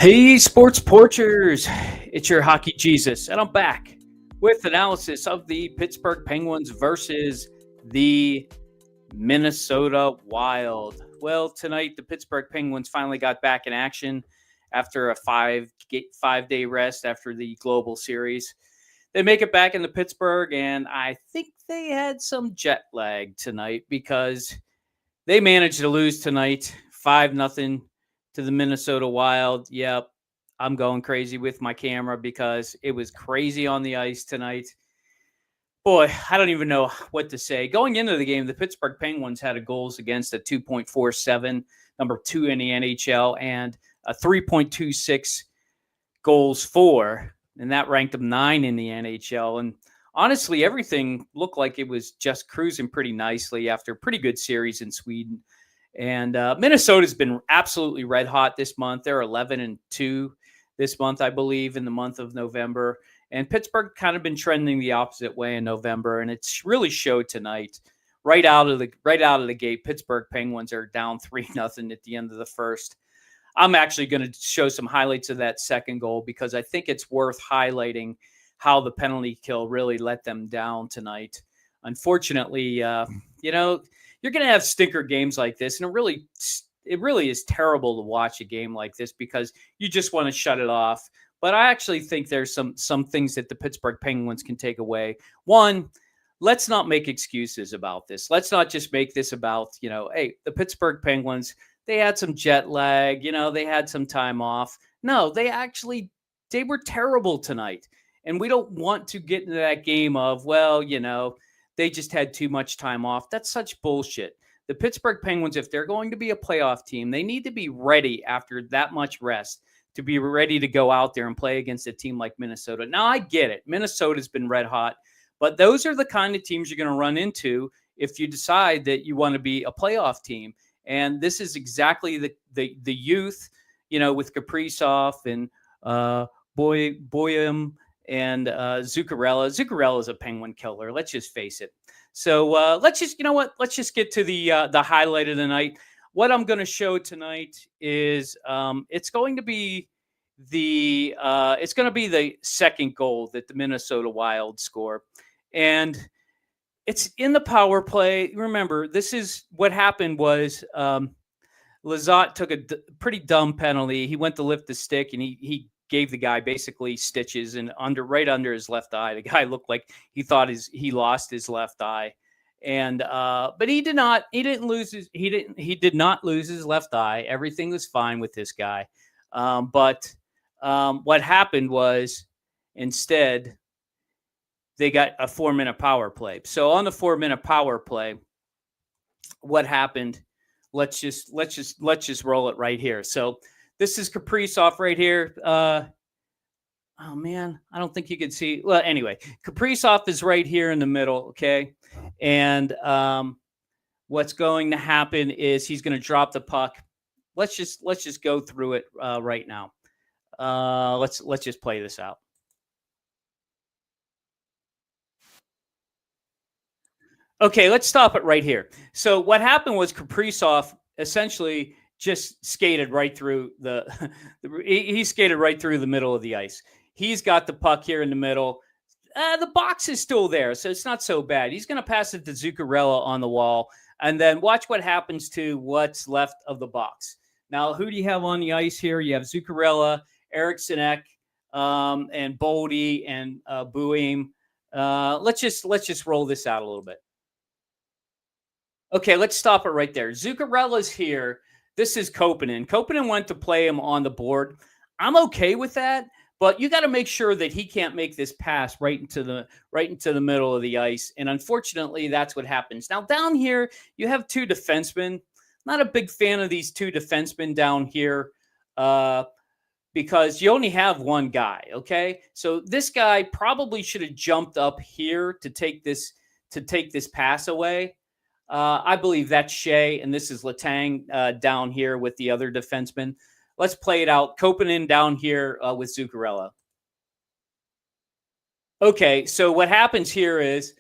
Hey, sports porchers, it's your hockey Jesus, and I'm back with analysis of the Pittsburgh Penguins versus the Minnesota Wild. Well, tonight the Pittsburgh Penguins finally got back in action after a five day rest after the Global Series. They make it back into Pittsburgh, and I think they had some jet lag tonight because they managed to lose tonight 5-0 to the Minnesota Wild. Yep, I'm going crazy with my camera because it was crazy on the ice tonight. Boy, I don't even know what to say. Going into the game, the Pittsburgh Penguins had a goals against a 2.47, number 2 in the NHL, and a 3.26 goals for, and that ranked them 9 in the NHL. And honestly, everything looked like it was just cruising pretty nicely after a pretty good series in Sweden. And Minnesota's been absolutely red hot this month. They're 11-2 this month, I believe, in the month of November. And Pittsburgh kind of been trending the opposite way in November, and it's really showed tonight. Right out of the gate, Pittsburgh Penguins are down 3-0 at the end of the first. I'm actually going to show some highlights of that second goal because I think it's worth highlighting how the penalty kill really let them down tonight. Unfortunately, you're going to have stinker games like this, and it really is terrible to watch a game like this because you just want to shut it off. But I actually think there's some things that the Pittsburgh Penguins can take away. One, let's not make excuses about this. Let's not just make this about, hey, the Pittsburgh Penguins, they had some jet lag, they had some time off. No, they were terrible tonight. And we don't want to get into that game of, they just had too much time off. That's such bullshit. The Pittsburgh Penguins, if they're going to be a playoff team, they need to be ready after that much rest to be ready to go out there and play against a team like Minnesota. Now, I get it. Minnesota's been red hot, but those are the kind of teams you're going to run into if you decide that you want to be a playoff team. And this is exactly the youth, with Kaprizov and Boyum and Zuccarello. Zuccarello is a Penguin killer. Let's just face it. So let's just get to the highlight of the night. What I'm going to show tonight is it's going to be the second goal that the Minnesota Wild score, and it's in the power play. Remember, this is what happened was Lizotte took a pretty dumb penalty. He went to lift the stick, and he gave the guy basically stitches and right under his left eye. The guy looked like he thought he lost his left eye. And but he did not lose his left eye. Everything was fine with this guy. But what happened was instead they got a 4-minute power play. So on the 4-minute power play, what happened? Let's just roll it right here. So this is Kaprizov right here. Oh man, I don't think you can see. Well, anyway, Kaprizov is right here in the middle. Okay. And what's going to happen is he's going to drop the puck. Let's just go through it right now. Let's just play this out. Okay, let's stop it right here. So what happened was Kaprizov essentially just skated right through he skated right through the middle of the ice. He's got the puck here in the middle. The box is still there, so it's not so bad. He's going to pass it to Zuccarello on the wall, and then watch what happens to what's left of the box. Now, who do you have on the ice here? You have Zuccarello, Eriksson Ek, and Boldy, and Buim. Let's just roll this out a little bit. Okay, let's stop it right there. Zuccarella's here. This is Koponen. Koponen went to play him on the board. I'm okay with that. But you got to make sure that he can't make this pass right into the middle of the ice. And unfortunately, that's what happens. Now, down here, you have two defensemen. Not a big fan of these two defensemen down here because you only have one guy, okay? So this guy probably should have jumped up here to take this pass away. I believe that's Shea, and this is Letang down here with the other defenseman. Let's play it out. Koponen down here with Zuccarello. Okay, so what happens here is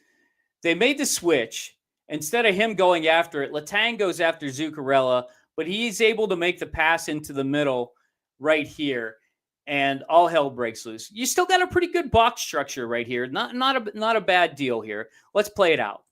they made the switch. Instead of him going after it, Letang goes after Zuccarello, but he's able to make the pass into the middle right here, and all hell breaks loose. You still got a pretty good box structure right here. Not a bad deal here. Let's play it out.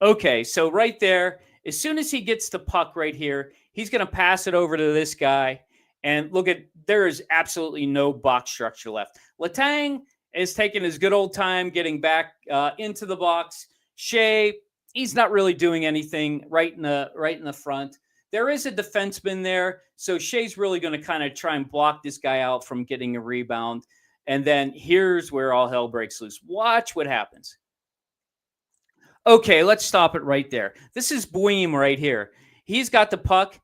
Okay, so right there, as soon as he gets the puck right here, he's going to pass it over to this guy. And look at, there is absolutely no box structure left. Letang is taking his good old time getting back into the box. Skjei, he's not really doing anything right in the front. There is a defenseman there, so Skjei's really going to kind of try and block this guy out from getting a rebound. And then here's where all hell breaks loose. Watch what happens. Okay, let's stop it right there. This is Boehm right here. He's got the puck.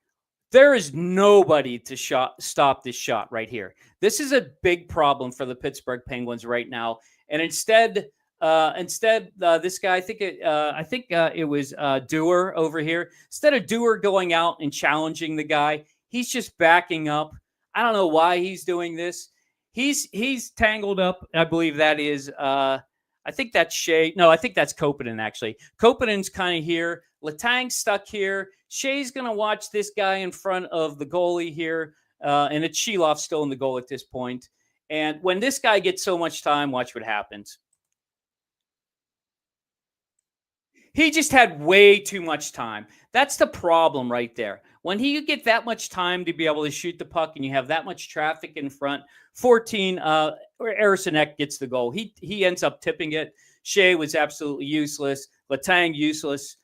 There is nobody to stop this shot right here. This is a big problem for the Pittsburgh Penguins right now. And instead, this guy, I think it was Dewar over here. Instead of Dewar going out and challenging the guy, he's just backing up. I don't know why he's doing this. He's tangled up. I believe that is. I think that's Skjei. No, I think that's Koponen, actually. Koponen's kind of here. Letang's stuck here. Skjei's going to watch this guy in front of the goalie here. And it's Sheilov still in the goal at this point. And when this guy gets so much time, watch what happens. He just had way too much time. That's the problem right there. When you get that much time to be able to shoot the puck and you have that much traffic in front, 14, Harrison Ek gets the goal. He ends up tipping it. Skjei was absolutely useless. Letang useless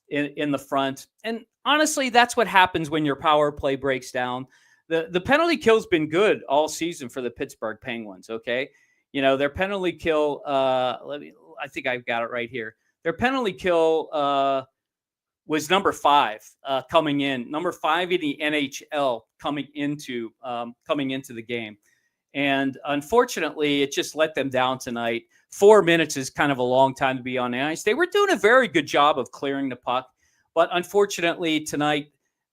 in the front. And honestly, that's what happens when your power play breaks down. The penalty kill's been good all season for the Pittsburgh Penguins, okay? You know, their penalty kill, I think I've got it right here. Their penalty kill was number 5 coming in, number 5 in the NHL coming into the game. And unfortunately, it just let them down tonight. 4 minutes is kind of a long time to be on the ice. They were doing a very good job of clearing the puck, but unfortunately tonight,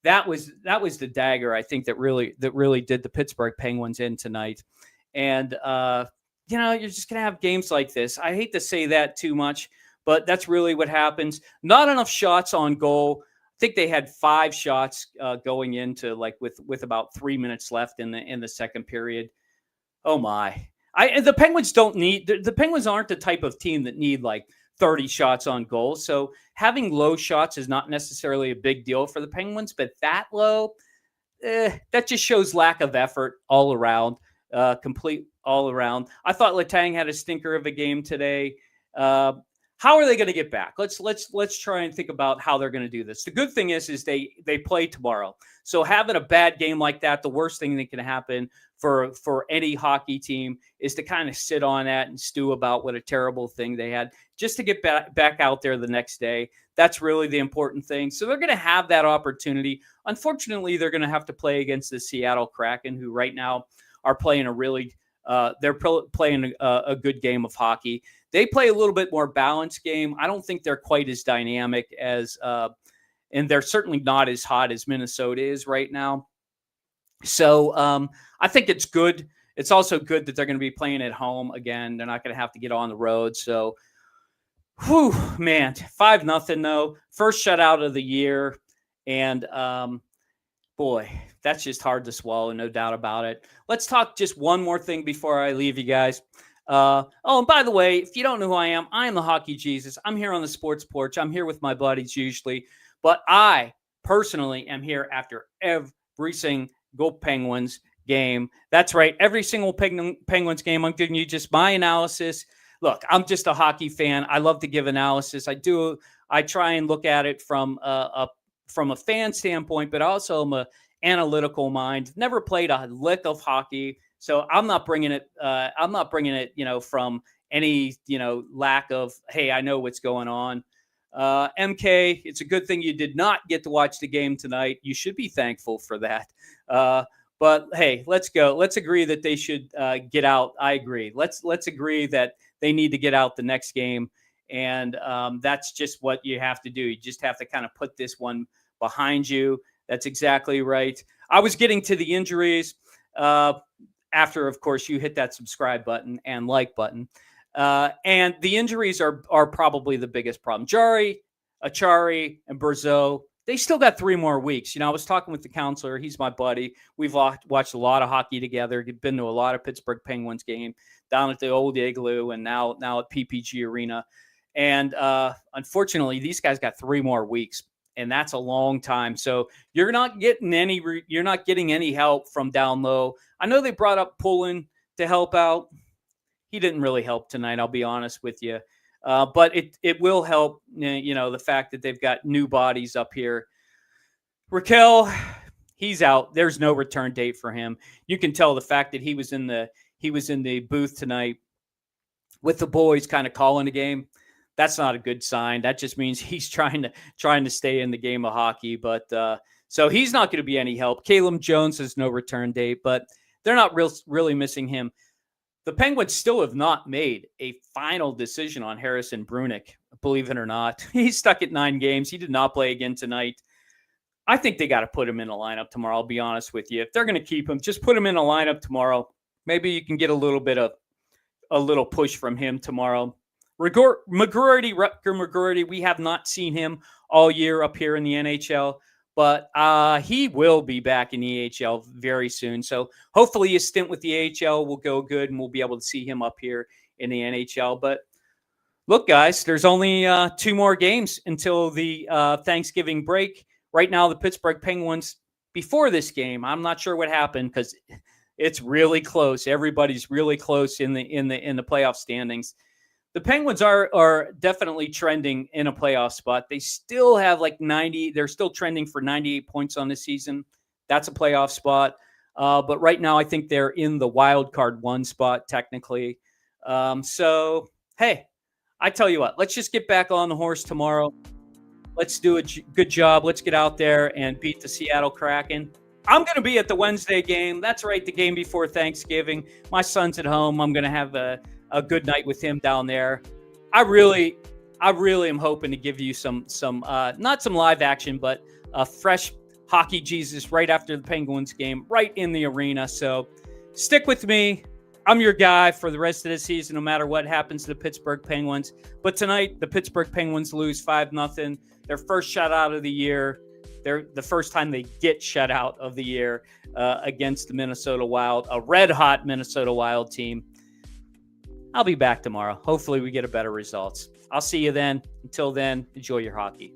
that was the dagger, I think, that really did the Pittsburgh Penguins in tonight. And you're just gonna have games like this. I hate to say that too much, but that's really what happens. Not enough shots on goal. I think they had 5 shots going into with about 3 minutes left in the second period. Oh my! The Penguins don't need. The Penguins aren't the type of team that need like 30 shots on goal. So having low shots is not necessarily a big deal for the Penguins, but that low, that just shows lack of effort all around. Complete all around. I thought Letang had a stinker of a game today. How are they going to get back? Let's try and think about how they're going to do this. The good thing is they play tomorrow. So having a bad game like that, the worst thing that can happen for any hockey team is to kind of sit on that and stew about what a terrible thing they had, just to get back out there the next day. That's really the important thing. So they're going to have that opportunity. Unfortunately, they're going to have to play against the Seattle Kraken, who right now are playing playing a good game of hockey. They play a little bit more balanced game. I don't think they're quite as dynamic as, and they're certainly not as hot as Minnesota is right now. So I think it's good. It's also good that they're going to be playing at home again. They're not going to have to get on the road. So, whew, man, 5-0 though. First shutout of the year. And boy, that's just hard to swallow, no doubt about it. Let's talk just one more thing before I leave you guys. And by the way, if you don't know who I am the Hockey Jesus. I'm here on the Sports Porch. I'm here with my buddies usually, but I personally am here after every single Penguins game. That's right. Every single Penguins game. I'm giving you just my analysis. Look, I'm just a hockey fan. I love to give analysis. I try and look at it from a fan standpoint, but also I'm a analytical mind. Never played a lick of hockey. So I'm not bringing it. From any, lack of, hey, I know what's going on. MK, it's a good thing you did not get to watch the game tonight. You should be thankful for that. But hey, let's go. Let's agree that they should get out. I agree. Let's agree that they need to get out the next game. And that's just what you have to do. You just have to kind of put this one behind you. That's exactly right. I was getting to the injuries. After, of course, you hit that subscribe button and like button. And the injuries are probably the biggest problem. Jarry, Acciari, and Bergeau, they still got 3 more weeks. I was talking with the counselor. He's my buddy. We've watched a lot of hockey together. Been to a lot of Pittsburgh Penguins game down at the old Igloo and now at PPG Arena. And unfortunately, these guys got 3 more weeks, and that's a long time. So you're not getting any help from down low. I know they brought up Pullen to help out. He didn't really help tonight, I'll be honest with you. But it will help, the fact that they've got new bodies up here. Raquel, he's out. There's no return date for him. You can tell the fact that he was in the booth tonight with the boys, kind of calling the game. That's not a good sign. That just means he's trying to stay in the game of hockey. But so he's not going to be any help. Caleb Jones has no return date, but they're not really missing him. The Penguins still have not made a final decision on Harrison Brunick, believe it or not. He's stuck at 9 games. He did not play again tonight. I think they got to put him in the lineup tomorrow, I'll be honest with you. If they're going to keep him, just put him in the lineup tomorrow. Maybe you can get a little push from him tomorrow. Rutger McGroarty, we have not seen him all year up here in the NHL, but he will be back in the AHL very soon. So hopefully his stint with the AHL will go good and we'll be able to see him up here in the NHL. But look, guys, there's only 2 more games until the Thanksgiving break. Right now, the Pittsburgh Penguins, before this game, I'm not sure what happened because it's really close. Everybody's really close in the playoff standings. The Penguins are definitely trending in a playoff spot. They still have like 90. They're still trending for 98 points on the season. That's a playoff spot. But right now, I think they're in the wild card 1 spot technically. So, hey, I tell you what, let's just get back on the horse tomorrow. Let's do a good job. Let's get out there and beat the Seattle Kraken. I'm going to be at the Wednesday game. That's right, the game before Thanksgiving. My son's at home. I'm going to have a good night with him down there. I really am hoping to give you some not some live action, but a fresh hockey Jesus right after the Penguins game, right in the arena. So stick with me. I'm your guy for the rest of the season, no matter what happens to the Pittsburgh Penguins. But tonight, the Pittsburgh Penguins lose 5-0. Their first shutout of the year. They're the first time they get shut out of the year against the Minnesota Wild, a red-hot Minnesota Wild team. I'll be back tomorrow. Hopefully we get a better results. I'll see you then. Until then, enjoy your hockey.